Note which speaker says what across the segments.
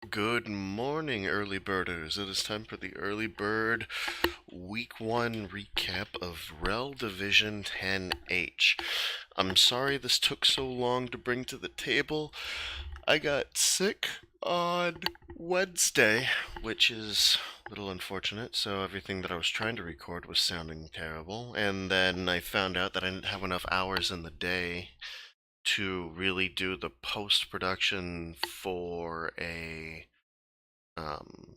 Speaker 1: Good morning, early birders. It is time for the early bird week 1 recap of REL Division 10H. I'm sorry this took so long to bring to the table. I got sick on Wednesday, which is a little unfortunate, so everything that I was trying to record was sounding terrible. And then I found out that I didn't have enough hours in the day to really do the post production um,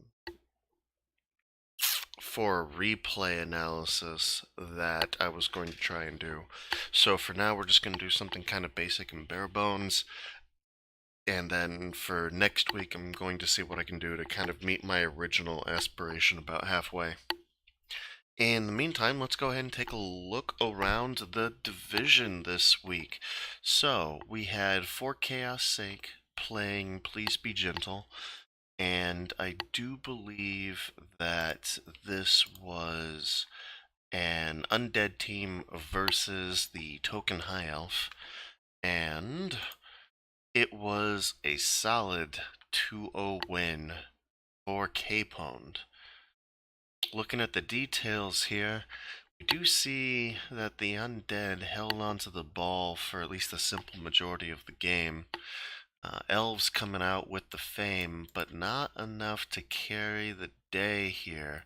Speaker 1: for a replay analysis that I was going to try and do. So for now, we're just going to do something kind of basic and bare bones. And then for next week, I'm going to see what I can do to kind of meet my original aspiration about halfway. In the meantime, let's go ahead and take a look around the division this week. So we had For Chaos Sake playing Please Be Gentle. And I do believe that this was an undead team versus the token high elf, and it was a solid 2-0 win for Capone. Looking at the details here, we do see that the undead held onto the ball for at least a simple majority of the game. Elves coming out with the fame, but not enough to carry the day here.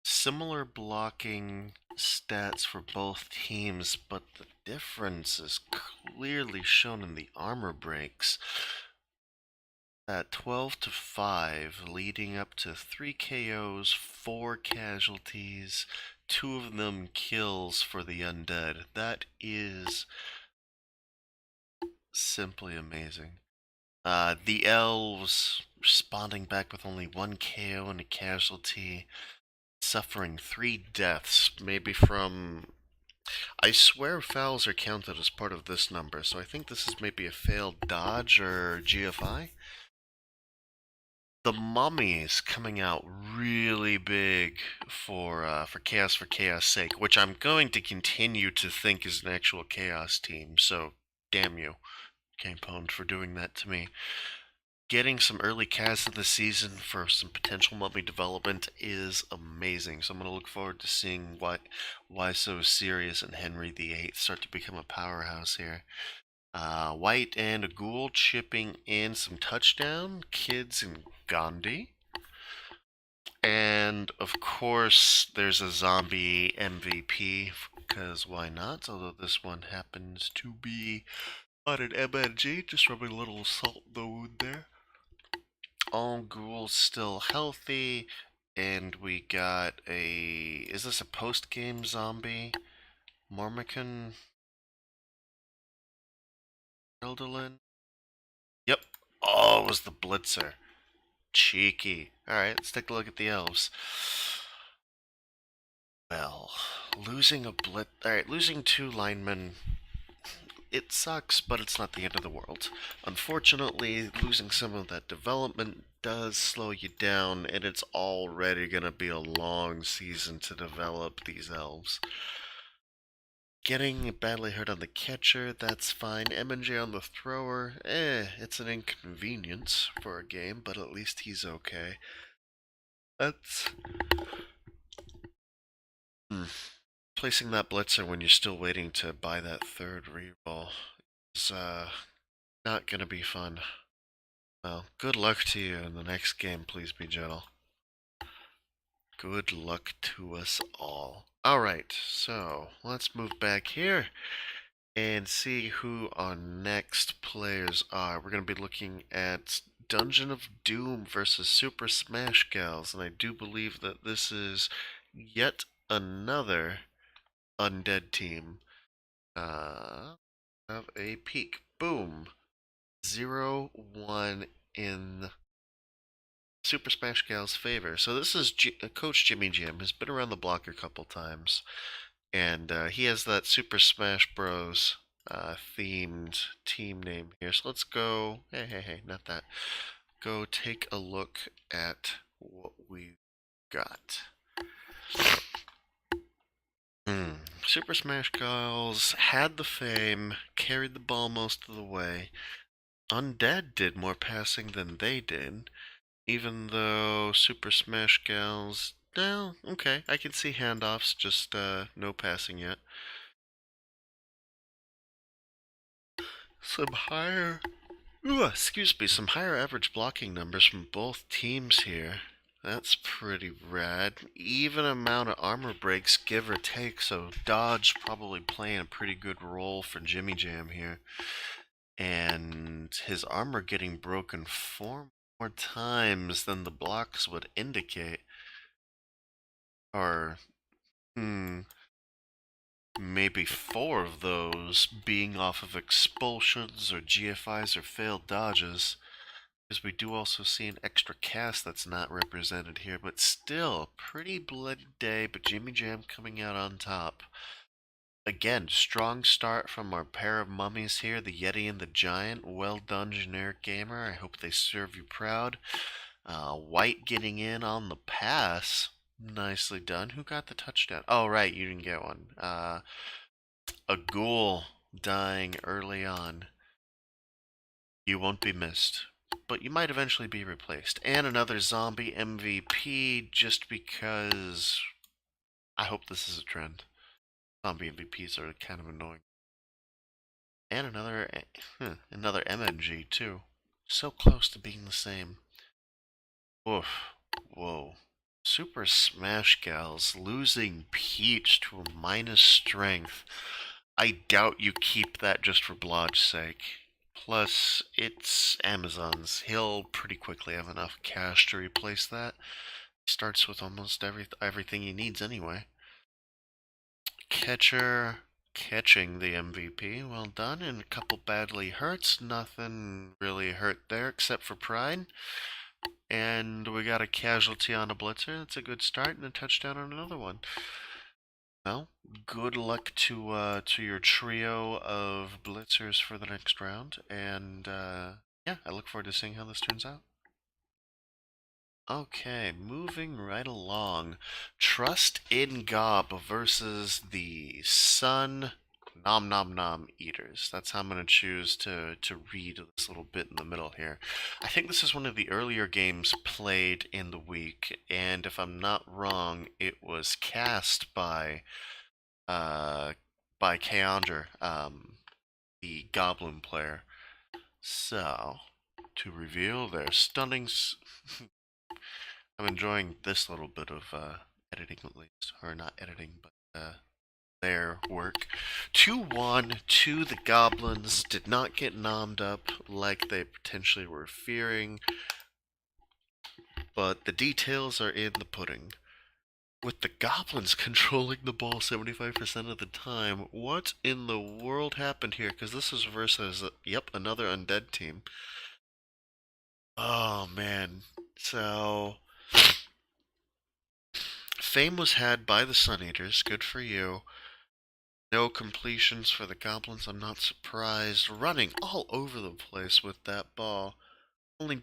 Speaker 1: Similar blocking stats for both teams, but the difference is clearly shown in the armor breaks. At 12-5, leading up to 3 KOs, 4 casualties, 2 of them kills for the undead. That is simply amazing. The elves responding back with only 1 KO and a casualty, suffering 3 deaths, maybe from... I swear fouls are counted as part of this number, so I think this is maybe a failed dodge or GFI. The mummies coming out really big for Chaos Sake, which I'm going to continue to think is an actual Chaos team, so damn you, Capone, for doing that to me. Getting some early casts in the season for some potential mummy development is amazing. So I'm going to look forward to seeing why so Sirius and Henry VIII start to become a powerhouse here. White and a Ghoul chipping in some touchdown. Kids and Gandhi. And of course, there's a zombie MVP, because why not? Although this one happens to be on an MNG, just rubbing a little salt in the wound there. All ghouls still healthy, and we got a... Is this a post-game zombie? Mormicon? Hildelin? Yep. Oh, it was the Blitzer. Cheeky. Alright, let's take a look at the elves. Well, losing a Alright, losing 2 linemen, it sucks, but it's not the end of the world. Unfortunately, losing some of that development does slow you down, and it's already going to be a long season to develop these elves. Getting badly hurt on the catcher, that's fine. M&J on the thrower, it's an inconvenience for a game, but at least he's okay. That's... Placing that blitzer when you're still waiting to buy that third reroll is not gonna be fun. Well, good luck to you in the next game, please be gentle. Good luck to us all. Alright, so let's move back here and see who our next players are. We're going to be looking at Dungeon of Doom versus Super Smash Gals, and I do believe that this is yet another undead team. Have a peek. Boom. 0-1 in Super Smash Gal's favor. So this is Coach Jimmy Jim. Has been around the block a couple times. And he has that Super Smash Bros. Themed team name here. So let's go... Hey, not that. Go take a look at what we got. Super Smash Girls had the fame, carried the ball most of the way. Undead did more passing than they did. Even though Super Smash Gals, no, okay, I can see handoffs, just no passing yet. Some higher, ooh, excuse me, some higher average blocking numbers from both teams here. That's pretty rad. Even amount of armor breaks, give or take, so dodge probably playing a pretty good role for Jimmy Jam here. And his armor getting broken 4 more times than the blocks would indicate. Or, maybe 4 of those being off of expulsions or GFIs or failed dodges. Because we do also see an extra cast that's not represented here, but still, pretty bloody day, but Jimmy Jam coming out on top. Again, strong start from our pair of mummies here, the Yeti and the Giant. Well done, Generic Gamer. I hope they serve you proud. White getting in on the pass. Nicely done. Who got the touchdown? Oh, right, you didn't get one. A ghoul dying early on. You won't be missed, but you might eventually be replaced. And another zombie MVP just because I hope this is a trend. Zombie MVPs are kind of annoying. And another MMG too. So close to being the same. Oof. Whoa. Super Smash Gals losing Peach to a minus strength. I doubt you keep that just for Blodge's sake. Plus, it's Amazon's. He'll pretty quickly have enough cash to replace that. He starts with almost everything he needs anyway. Catcher catching the MVP. Well done. And a couple badly hurts. Nothing really hurt there except for Pride. And we got a casualty on a blitzer. That's a good start, and a touchdown on another one. Well, good luck to your trio of blitzers for the next round, and yeah, I look forward to seeing how this turns out. Okay, moving right along. Trust in Gob versus the Sun Nom Nom Nom Eaters. That's how I'm going to choose to read this little bit in the middle here. I think this is one of the earlier games played in the week, and if I'm not wrong, it was cast uh, by Keandre, the Goblin player. So, to reveal their stunning... I'm enjoying this little bit of editing at least. Or not editing, but their work. 2-1 to the Goblins. Did not get nommed up like they potentially were fearing. But the details are in the pudding. With the Goblins controlling the ball 75% of the time, what in the world happened here? Because this is versus, yep, another undead team. Oh, man. So, fame was had by the Sun Eaters. Good for you. No completions for the Goblins. I'm not surprised. Running all over the place with that ball. Only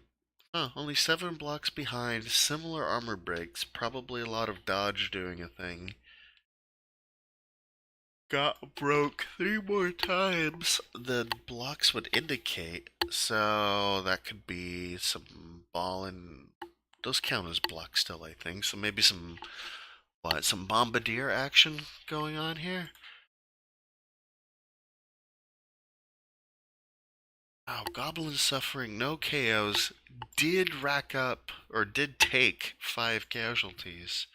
Speaker 1: 7 blocks behind. Similar armor breaks. Probably a lot of dodge doing a thing. Got broke 3 more times than blocks would indicate. So that could be some ball and those count as blocks still, I think. So maybe some bombardier action going on here. Oh, Goblin suffering no KOs. Did rack up or did take 5 casualties.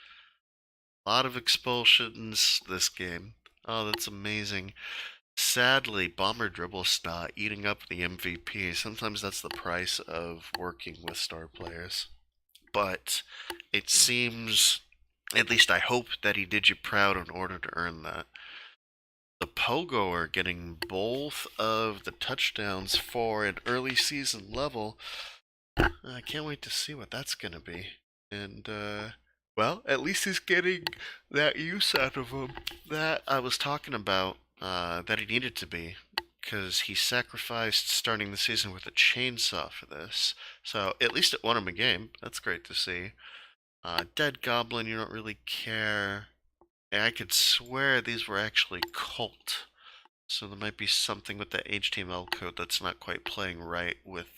Speaker 1: A lot of expulsions this game. Oh, that's amazing. Sadly, Bomber Dribble's not eating up the MVP. Sometimes that's the price of working with star players. But it seems, at least I hope, that he did you proud in order to earn that. The Pogo are getting both of the touchdowns for an early season level. I can't wait to see what that's going to be. And, well, at least he's getting that use out of him that I was talking about, that he needed to be. Because he sacrificed starting the season with a chainsaw for this. So at least it won him a game. That's great to see. Dead Goblin, you don't really care. I could swear these were actually Colt. So there might be something with the HTML code that's not quite playing right with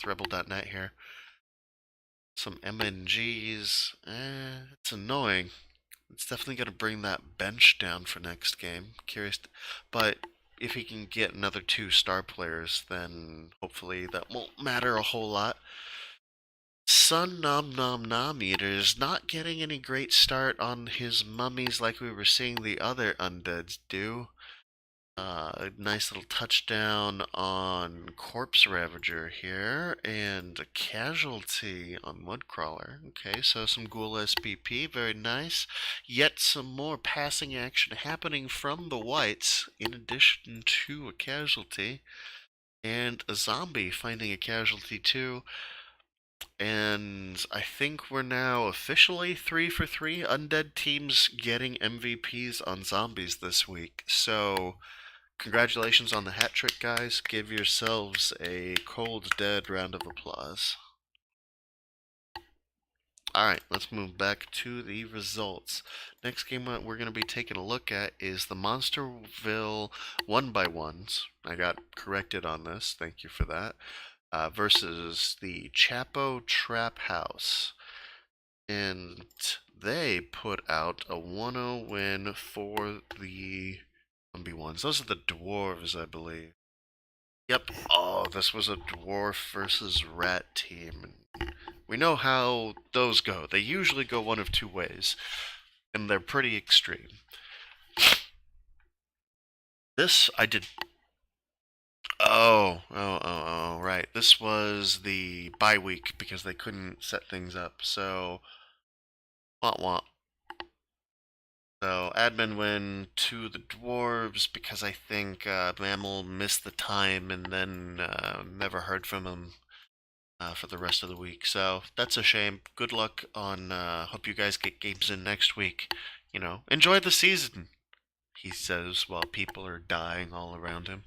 Speaker 1: Rebel.net here. Some MNGs. It's annoying. It's definitely going to bring that bench down for next game. But if he can get another two star players, then hopefully that won't matter a whole lot. Sun Nom Nom Nom Eater's not getting any great start on his mummies like we were seeing the other undeads do. A nice little touchdown on Corpse Ravager here, and a casualty on Mudcrawler. Okay, so some Ghoul SPP, very nice. Yet some more passing action happening from the Whites, in addition to a casualty. And a zombie finding a casualty too. And I think we're now officially 3 for 3 undead teams getting MVPs on zombies this week. So congratulations on the hat trick, guys. Give yourselves a cold, dead round of applause. Alright, let's move back to the results. Next game we're going to be taking a look at is the Monsterville 1x1s. I got corrected on this, thank you for that. Versus the Chapo Trap House. And they put out a 1-0 win for the 1v1s. Those are the dwarves, I believe. Yep. Oh, this was a dwarf versus rat team. We know how those go. They usually go one of two ways, and they're pretty extreme. This I did. Oh, right. This was the bye week because they couldn't set things up. So, womp womp. So, admin win to the dwarves because I think Mammal missed the time and then never heard from him for the rest of the week. So, that's a shame. Good luck on, hope you guys get games in next week. You know, enjoy the season, he says while people are dying all around him.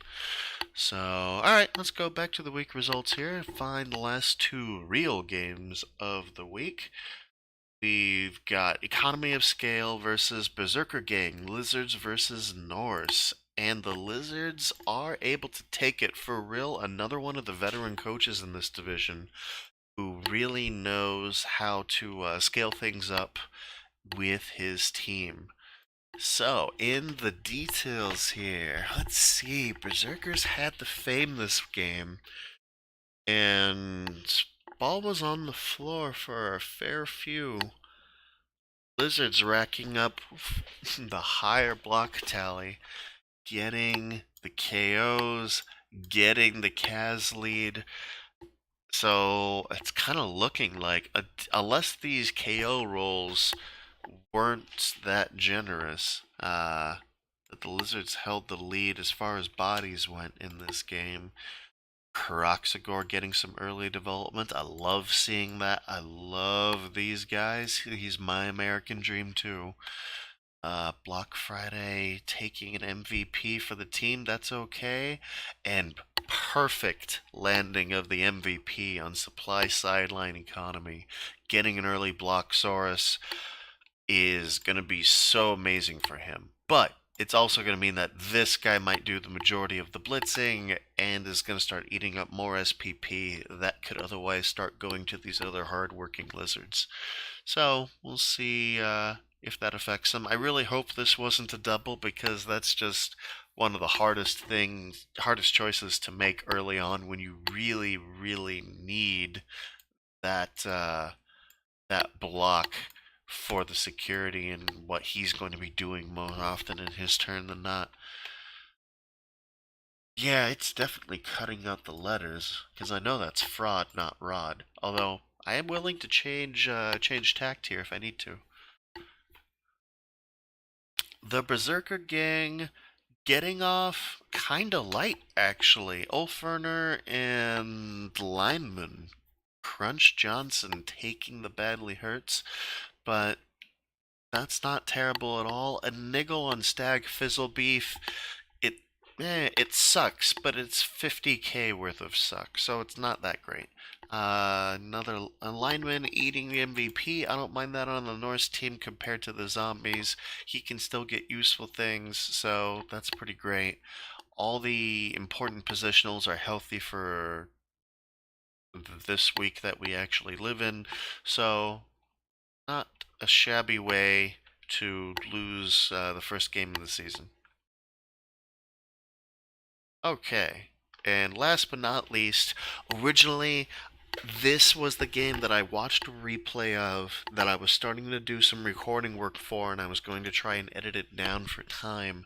Speaker 1: So, alright, let's go back to the week results here. Find the last two real games of the week. We've got Economy of Scale versus Berserker Gang, Lizards versus Norse. And the Lizards are able to take it for real. Another one of the veteran coaches in this division who really knows how to scale things up with his team. So, in the details here, let's see. Berserkers had the fame this game, and ball was on the floor for a fair few. Lizards racking up the higher block tally, getting the KOs, getting the Kaz lead. So it's kind of looking like, unless these KO rolls weren't that generous, that the Lizards held the lead as far as bodies went in this game. Karoxagor getting some early development. I love seeing that. I love these guys. He's my American dream too. Block Friday taking an MVP for the team. That's okay. And perfect landing of the MVP on supply sideline economy. Getting an early Blocksaurus is going to be so amazing for him. But it's also going to mean that this guy might do the majority of the blitzing and is going to start eating up more SPP that could otherwise start going to these other hard-working lizards. So we'll see if that affects him. I really hope this wasn't a double because that's just one of the hardest choices to make early on when you really, really need that that block for the security and what he's going to be doing more often in his turn than not. Yeah, it's definitely cutting out the letters, because I know that's fraud, not rod. Although, I am willing to change tact here if I need to. The Berserker Gang getting off kinda light, actually. Ulferner and Lineman. Crunch Johnson taking the badly hurts, but that's not terrible at all. A niggle on Stag Fizzle Beef, it sucks, but it's 50k worth of suck, so it's not that great. Another lineman eating the MVP. I don't mind that on the Norse team compared to the zombies. He can still get useful things, so that's pretty great. All the important positionals are healthy for this week that we actually live in. So, not a shabby way to lose the first game of the season. Okay. And last but not least, originally this was the game that I watched a replay of that I was starting to do some recording work for, and I was going to try and edit it down for time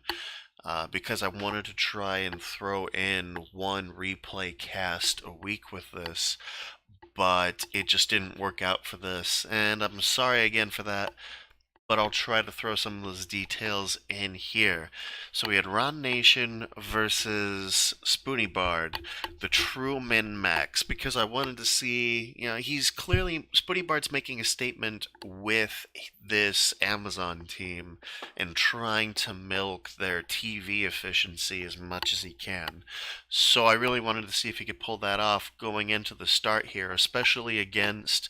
Speaker 1: because I wanted to try and throw in one replay cast a week with this, but it just didn't work out for this, and I'm sorry again for that, but I'll try to throw some of those details in here. So we had Ron Nation versus Spoony Bard, the true min-max, because I wanted to see, he's clearly, Spoony Bard's making a statement with this Amazon team and trying to milk their TV efficiency as much as he can. So I really wanted to see if he could pull that off going into the start here, especially against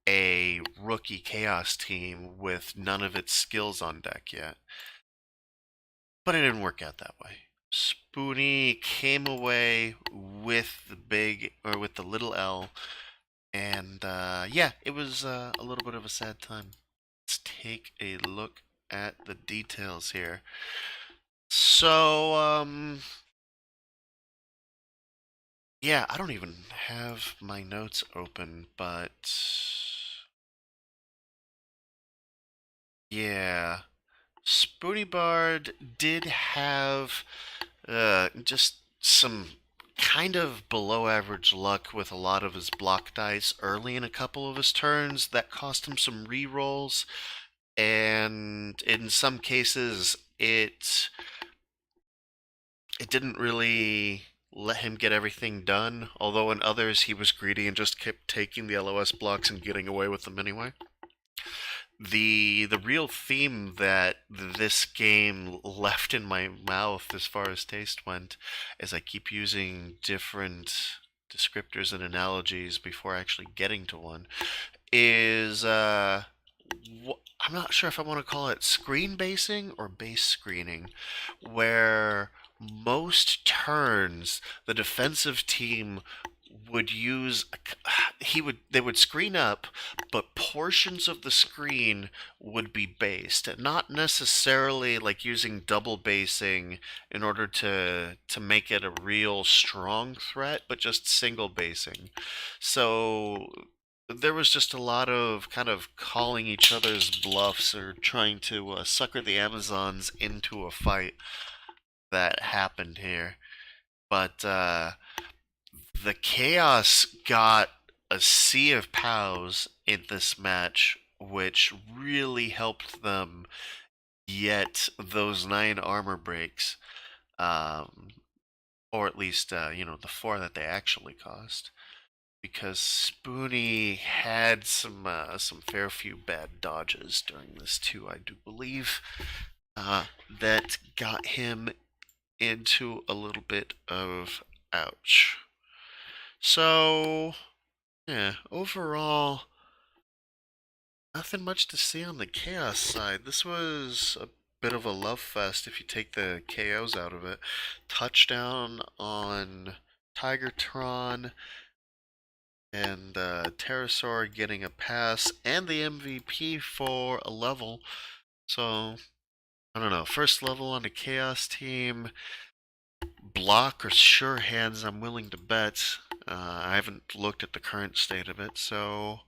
Speaker 1: a rookie Chaos team with none of its skills on deck yet. But it didn't work out that way. Spoony came away with with the little L, and yeah, it was a little bit of a sad time. Let's take a look at the details here. So, yeah, I don't even have my notes open, but yeah. Spoony Bard did have just some kind of below average luck with a lot of his block dice early in a couple of his turns that cost him some rerolls, and in some cases it didn't really let him get everything done, although in others he was greedy and just kept taking the LOS blocks and getting away with them anyway. The real theme that this game left in my mouth as far as taste went is I keep using different descriptors and analogies before actually getting to one is I'm not sure if I want to call it screen basing or base screening, where most turns the defensive team would use they would screen up, but portions of the screen would be based, not necessarily like using double basing in order to make it a real strong threat, but just single basing. So there was just a lot of kind of calling each other's bluffs or trying to sucker the Amazons into a fight that happened here. But the Chaos got a sea of POWs in this match, which really helped them get those 9 armor breaks, um, or at least the 4 that they actually cost. Because Spoony had some fair few bad dodges during this too, I do believe, that got him into a little bit of ouch. So, yeah, overall, nothing much to see on the Chaos side. This was a bit of a love fest if you take the KOs out of it. Touchdown on Tigertron and Pterosaur getting a pass and the MVP for a level. So, I don't know. First level on the Chaos team. Block or sure hands, I'm willing to bet. I haven't looked at the current state of it, so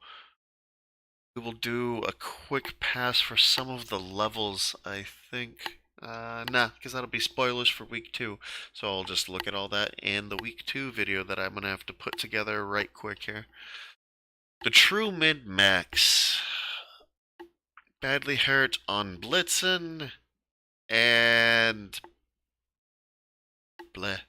Speaker 1: we will do a quick pass for some of the levels, I think. Nah, because that'll be spoilers for week 2. So I'll just look at all that in the week 2 video that I'm going to have to put together right quick here. The true mid-max. Badly hurt on Blitzen. And bleh.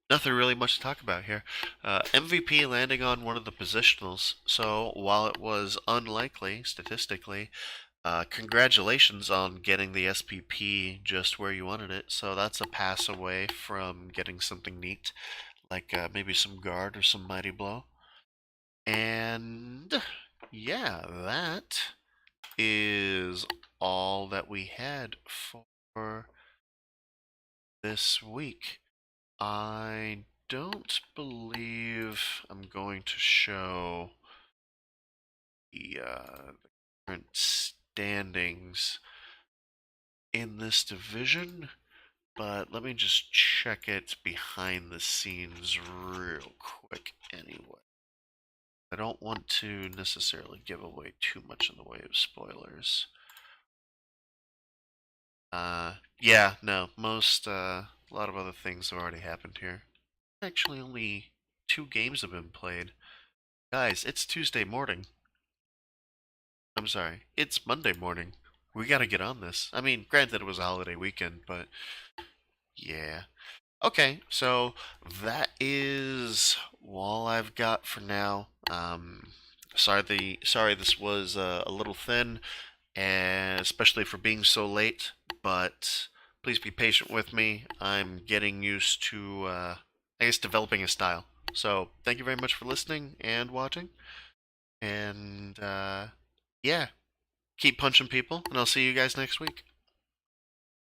Speaker 1: Nothing really much to talk about here. MVP landing on one of the positionals, so while it was unlikely, statistically, congratulations on getting the SPP just where you wanted it. So that's a pass away from getting something neat, like maybe some guard or some mighty blow. And yeah, that is all that we had for this week. I don't believe I'm going to show the current standings in this division, but let me just check it behind the scenes real quick anyway. I don't want to necessarily give away too much in the way of spoilers. Yeah, no, a lot of other things have already happened here. Actually, only 2 games have been played. Guys, it's Tuesday morning. I'm sorry, it's Monday morning. We gotta get on this. I mean, granted it was a holiday weekend, but yeah. Okay, so that is all I've got for now. Sorry this was a little thin, and especially for being so late. But please be patient with me. I'm getting used to, I guess, developing a style. So thank you very much for listening and watching. And yeah, keep punching people, and I'll see you guys next week.